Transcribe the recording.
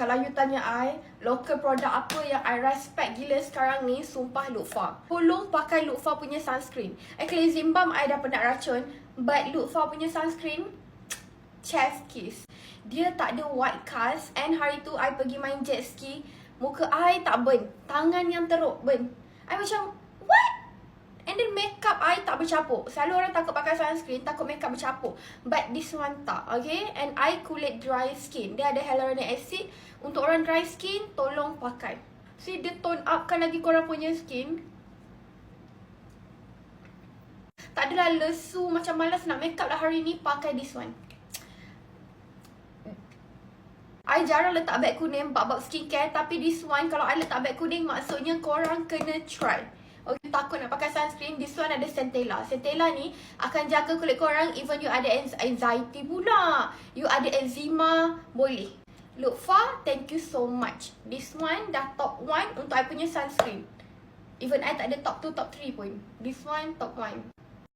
Kalau you tanya I, local product apa yang I respect gila sekarang ni, sumpah Loofah. Tolong pakai Loofah punya sunscreen. Actually Zimbam I dah penat racun, but Loofah punya sunscreen, chef kiss. Dia tak ada white cast, and hari tu I pergi main jet ski, muka I tak burn, tangan yang teruk burn. I macam, what? And then makeup I tak bercapuk. Selalu orang takut pakai sunscreen, takut makeup bercapuk. But this one tak, okay? And I kulit dry skin. Dia ada hyaluronic acid. Untuk orang dry skin, tolong pakai. See, dia tone upkan lagi korang punya skin. Tak adalah lesu, macam malas nak makeup lah hari ni, pakai this one. I jarang letak beg kuning bab-bab skincare, tapi this one kalau I letak beg kuning maksudnya korang kena try. Okay, takut nak pakai sunscreen, this one ada Centella. Centella ni akan jaga kulit korang even you ada anxiety pula, you ada eczema, boleh. Loofah, thank you so much. This one dah top 1 untuk I punya sunscreen. Even I tak ada top 2, top 3 pun. This one top 1.